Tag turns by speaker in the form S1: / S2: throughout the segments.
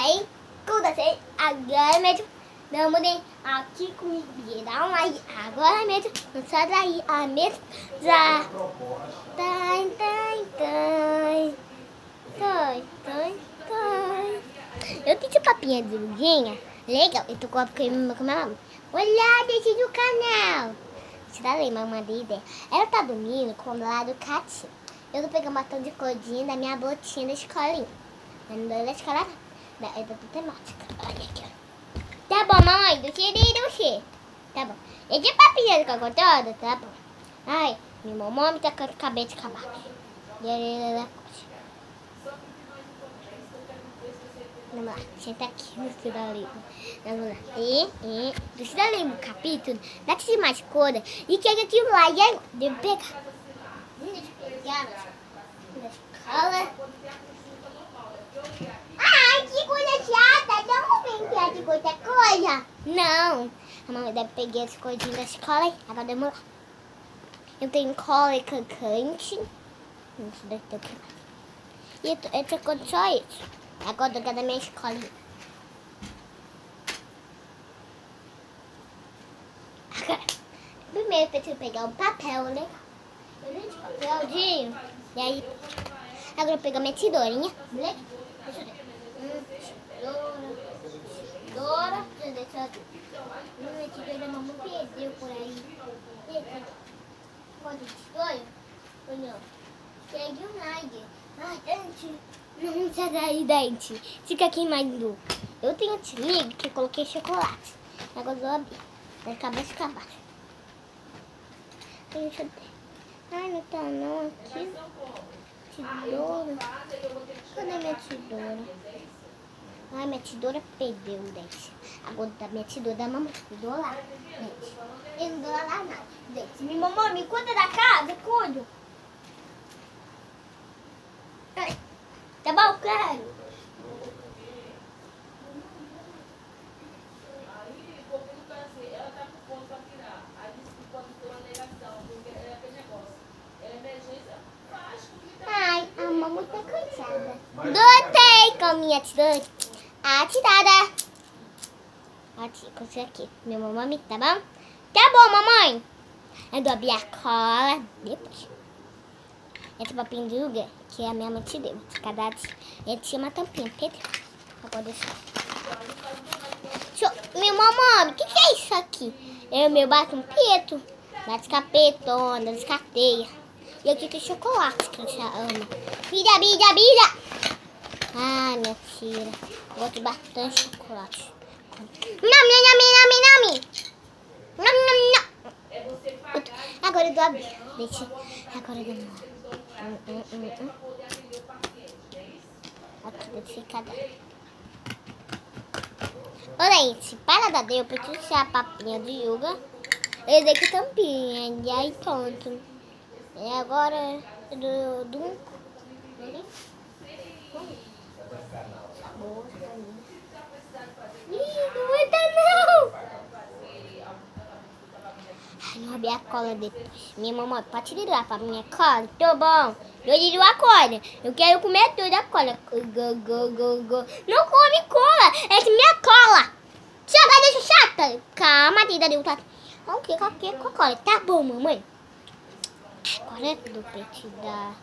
S1: sair, cuida sair, agora mesmo. Não mudei aqui comigo, dá um like agora mesmo. Não sai daí, a mesmo. Já. Eu tenho papinha de luzinha. Legal, eu tô com a mamãe. Olha, deixa do canal. Te dá aí, mamãe de ideia. Ela tá dormindo com o lado catinho. Eu tô pegando um batom de cordinha da minha botinha da escolinha. Não da escola, da temática. Olha aqui, ó. Tá bom, mamãe, do xixi. Tá bom. E de papinha de cocô toda? Tá bom. Ai, minha mamãe tá com a cabeça de cavalo. Vamos lá, senta aqui no Cidade Livre. Vamos lá. Do Cidade Livre, capítulo da que mais cora. E que é aquilo lá? E aí, deixa eu pegar. Deixa eu pegar na escola. Ai, que coisa chata. Não vem criar de outra coisa. Não. A mamãe deve pegar as coisinhas da escola. Agora vamos lá. Eu tenho cola e cacante. Isso daqui aqui. E eu tô com só isso. Agora eu tô da minha escolinha. Agora, primeiro eu preciso pegar um papel, né? Eu nem de papelzinho. E aí, agora eu vou pegar minha tesourinha. Né? Deixa eu ver. Tesoura. Deixa eu ver. Minha tesoura, a mamãe perdeu por aí. Quando tesoura? Ou não? Pegue um like. Ai, dente. Não sai daí, dente. Fica queimando. Eu tenho um amigo que eu coloquei chocolate. Agora eu vou abrir. Da cabeça pra baixo. Deixa eu ver. Ai, não tá não aqui. Tesoura. Cadê minha tesoura? Ai, minha tesoura perdeu o dente. Agora da minha tesoura da mamãe. Eu dou lá, dente. Eu não dou lá nada. Dente. Minha mamãe, me cuida da casa, cuido. Tá bom, claro. Ai, a mamãe tá cansada. Dotei com a minha tesoura. Atirada. Com isso aqui. Minha mamãe, tá bom? Tá bom, mamãe. Eu dou abrir a cola depois. Esse papinho de lugar que a minha mãe te deu. Cada ele tinha uma tampinha, Pedro. Agora deixar. Meu mamãe, o que é isso aqui? É o meu batom preto. Das capetonas, das carteiras. E eu tenho chocolate que eu já amo. Bida, bida, bida. Ai, minha filha. Gosto bastante de chocolate. Não. Agora eu dou abrir. Deixa. Agora eu dou aqui, deixa eu ficar. Olha, gente, para da deu, eu preciso tirar a papinha de yoga. Eu dei que tampinha, e aí pronto. E agora eu dou não vai dar não. Não abri a cola depois. Minha mamãe, pode tirar pra minha cola? Tô bom. Eu tiro a cola. Eu quero comer toda a cola. Não come cola. Essa é minha cola. Chega, deixa chata. Calma, tira de outra. O que com a cola? Tá bom, mamãe. Agora é do peito da...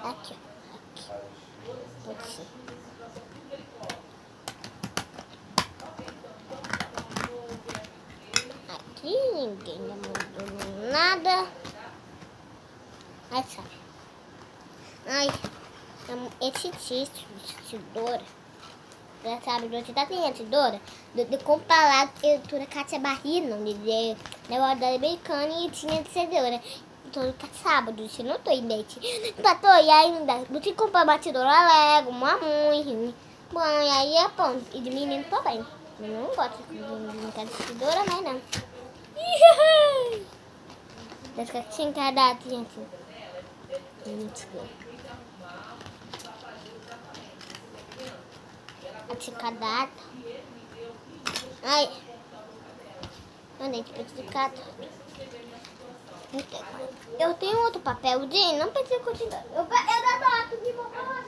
S1: Aqui, ó. Pode ser. Aqui ninguém mudou nada. Ai, sabe. Ai, esse tesoura. Já sabe, você tá tendo tesoura? De comprar lá, eu tô na Cátia Barriga, não, na hora americana e tinha tesoura. Todo sábado, você não tô em leite. Tô, e ainda, não tinha que comprar uma tesoura Lego, uma mãe. Bom, e aí é bom. E de menino também. Eu não gosto de brincar de tesoura, mas não. Deixa eu tinha cadastro, gente. Tinha cadastro. Ai. Mandei de cadastro. Eu tenho outro papelzinho, não precisa continuar. Eu dou de boca lá.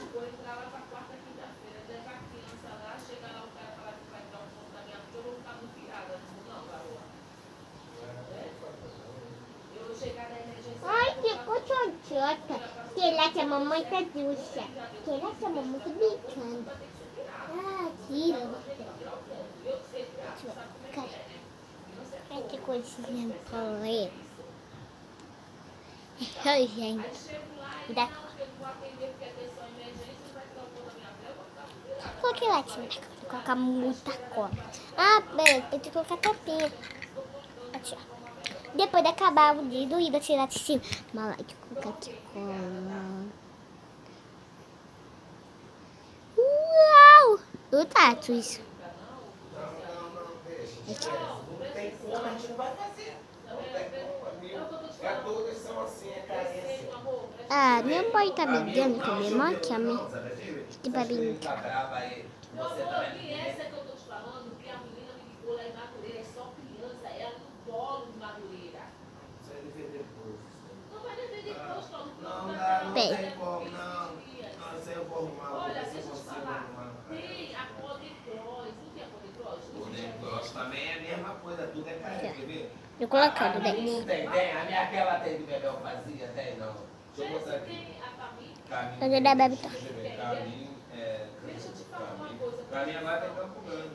S1: Ai, ficou tchotchota. Que lá que a mamãe tá ducha. Que lá que a mamãe tá brincando. Ah, tira você. Ai, que coisinha pra ler. Ai, gente. Coloquei latinha. Vou colocar muita cola. Ah, beleza. Tem que colocar tapinha. Aqui, ó. Depois de acabar o dia do Iba tirar de cima. Mas lá, deixa eu colocar aqui cola. Uau! Eu tato isso. Aqui. Ah, meu pai tá brigando com minha irmã, que a minha... Que vai brincar. Bem.
S2: Também é a mesma coisa, tudo é carinho, quer ver?
S1: Eu colocando,
S2: tem. A minha aquela tem de Bebel fazia, tem não. Deixa eu mostrar aqui.
S1: Fazer da Bebel.
S2: Caminho agora tem Campo Grande.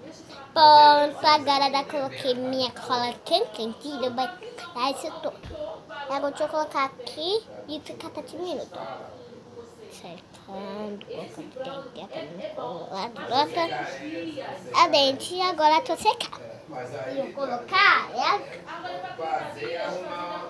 S1: Pronto, agora já coloquei minha cola quentinha, vai dar isso todo. Agora deixa eu colocar aqui e ficar 7 minutos. Cercando, colocando a dente e agora tô secando. E eu colocar
S2: Fazer, arrumar.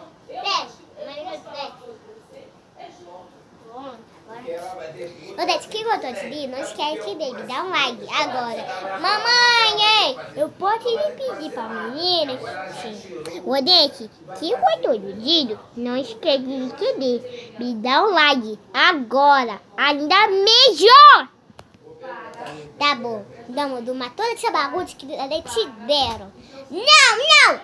S1: Ô, Dete, quem gostou desse vídeo, não esquece de dá um like agora. Mamãe, eu posso me pedir pra menina? Sim. Ô, Dete, quem gostou do vídeo, não esquece de me dar um like agora. Ainda melhor. Tá bom. Vamos tomar toda essa bagunça que a Dete deram. Não,